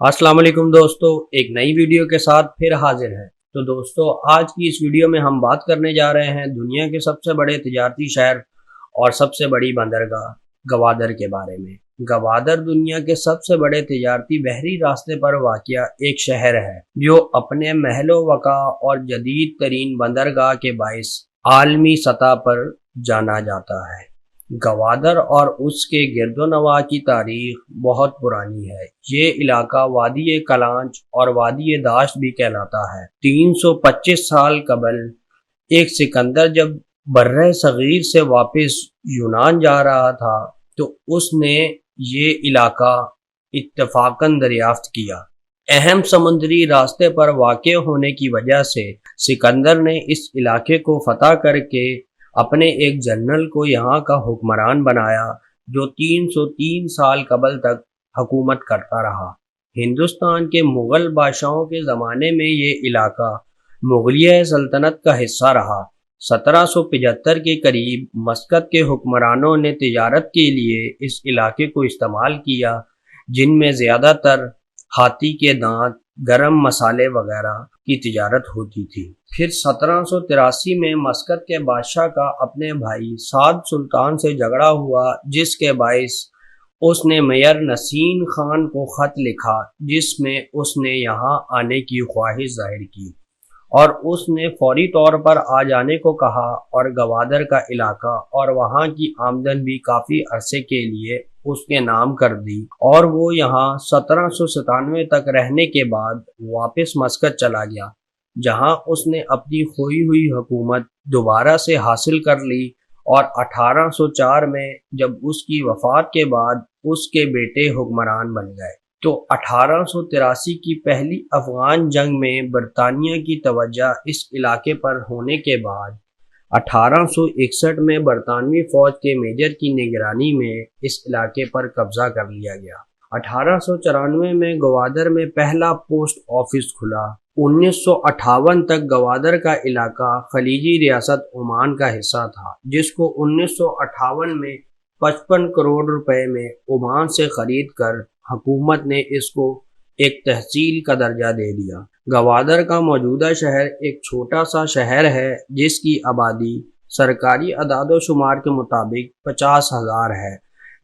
अस्सलाम वालेकुम दोस्तों, एक नई वीडियो के साथ फिर हाजिर हैं। तो दोस्तों, आज की इस वीडियो में हम बात करने जा रहे हैं दुनिया के सबसे बड़े तिजारती शहर और सबसे बड़ी बंदरगाह गवादर के बारे में। गवादर दुनिया के सबसे बड़े तिजारती बहरी रास्ते पर वाक़िया एक शहर है जो अपने महलो वक़ा और जदीद तरीन बंदरगाह के बाइस आलमी सतह पर जाना जाता है। गवादर और उसके गिरदोनवा की तारीख बहुत पुरानी है। ये इलाका वादी कलांच और वादी दाश्त भी कहलाता है। 325 साल कबल एक सिकंदर जब बर्रे सगीर से वापस यूनान जा रहा था तो उसने ये इलाका इत्तफाकन दरियाफ्त किया। अहम समुद्री रास्ते पर वाक़े होने की वजह से सिकंदर ने इस इलाके को फतह करके अपने एक जनरल को यहाँ का हुक्मरान बनाया जो 303 साल कबल तक हुकूमत करता रहा। हिंदुस्तान के मुग़ल बादशाहों के ज़माने में ये इलाका मुग़लिया सल्तनत का हिस्सा रहा। 1775 के करीब मस्कत के हुक्मरानों ने तिजारत के लिए इस इलाके को इस्तेमाल किया, जिनमें ज़्यादातर हाथी के दांत, गरम मसाले वगैरह की तिजारत होती थी। फिर 1783 में मस्कत के बादशाह का अपने भाई साद सुल्तान से झगड़ा हुआ, जिसके बाइस उसने मेयर नसीन खान को ख़त लिखा जिसमें उसने यहाँ आने की ख्वाहिश जाहिर की और उसने फौरी तौर पर आ जाने को कहा और गवादर का इलाका और वहाँ की आमदन भी काफ़ी अरसे के लिए उसके नाम कर दी और वो यहाँ 1797 तक रहने के बाद वापस मस्कत चला गया, जहाँ उसने अपनी खोई हुई हुकूमत दोबारा से हासिल कर ली और 1804 में जब उसकी वफ़ात के बाद उसके बेटे हुक्मरान बन गए। तो 1883 की पहली अफ़गान जंग में बरतानिया की तवज्जो इस इलाके पर होने के बाद 1861 में बरतानवी फ़ौज के मेजर की निगरानी में इस इलाके पर कब्ज़ा कर लिया गया। 1894 में गवादर में पहला पोस्ट ऑफिस खुला। 1958 तक गवादर का इलाका खलीजी रियासत ओमान का हिस्सा था, जिसको 1958 में 55 करोड़ रुपए में ओमान से खरीद कर हुकूमत ने इसको एक तहसील का दर्जा दे दिया। गवादर का मौजूदा शहर एक छोटा सा शहर है जिसकी आबादी सरकारी अदाद-ओ-शुमार के मुताबिक 50,000 है,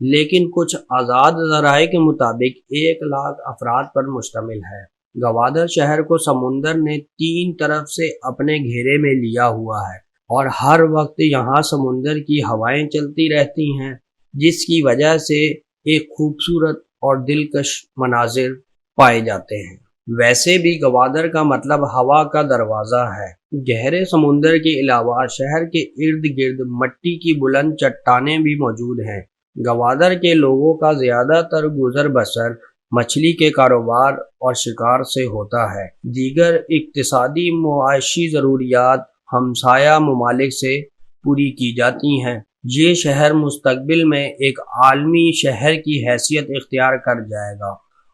लेकिन कुछ आज़ाद ज़राए के मुताबिक 1 लाख अफराद पर मुश्तमिल है। गवादर शहर को समुंदर ने 3 तरफ से अपने घेरे में लिया हुआ है और हर वक्त यहाँ समुंदर की हवाएं चलती रहती हैं, जिसकी वजह से एक खूबसूरत और दिलकश मनाजिर पाए जाते हैं। वैसे भी गवादर का मतलब हवा का दरवाज़ा है। गहरे समुंदर के अलावा शहर के इर्द गिर्द मट्टी की बुलंद चट्टानें भी मौजूद हैं। गवादर के लोगों का ज़्यादातर गुजर बसर मछली के कारोबार और शिकार से होता है। दीगर इक्तिसादी मुआशी ज़रूरियात हमसाया ममालिक से पूरी की जाती हैं। ये शहर मुस्तकबिल में एक आलमी शहर की हैसियत इख्तियार कर जाएगा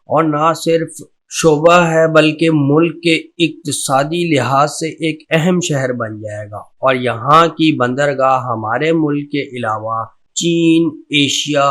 और ना सिर्फ शोबा है बल्कि मुल्क के इक्तिसादी लिहाज से एक अहम शहर बन जाएगा और यहाँ की बंदरगाह हमारे मुल्क के अलावा चीन, एशिया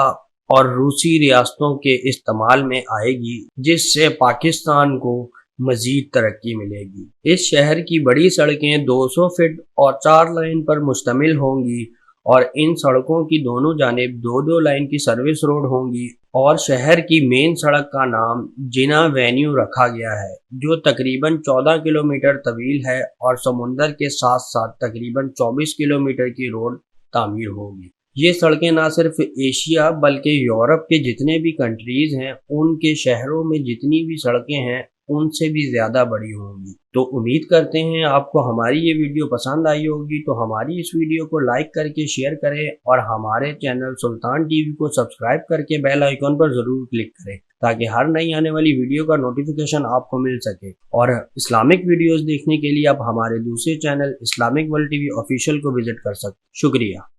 और रूसी रियासतों के इस्तेमाल में आएगी, जिससे पाकिस्तान को मज़ीद तरक्की मिलेगी। इस शहर की बड़ी सड़कें 200 फीट और 4 लाइन पर मुश्तमिल होंगी और इन सड़कों की दोनों जानिब 2-2 लाइन की सर्विस रोड होंगी और शहर की मेन सड़क का नाम जिना वेन्यू रखा गया है, जो तकरीबन 14 किलोमीटर तवील है और समुंदर के साथ साथ तकरीबन 24 किलोमीटर की रोड तामीर होगी। ये सड़कें ना सिर्फ एशिया बल्कि यूरोप के जितने भी कंट्रीज़ हैं उनके शहरों में जितनी भी सड़कें हैं उनसे भी ज़्यादा बड़ी होंगी। तो उम्मीद करते हैं आपको हमारी ये वीडियो पसंद आई होगी। तो हमारी इस वीडियो को लाइक करके शेयर करें और हमारे चैनल सुल्तान टीवी को सब्सक्राइब करके बेल आइकॉन पर ज़रूर क्लिक करें ताकि हर नई आने वाली वीडियो का नोटिफिकेशन आपको मिल सके। और इस्लामिक वीडियोज़ देखने के लिए आप हमारे दूसरे channel Islamic world TV official को विजिट कर सकते। शुक्रिया।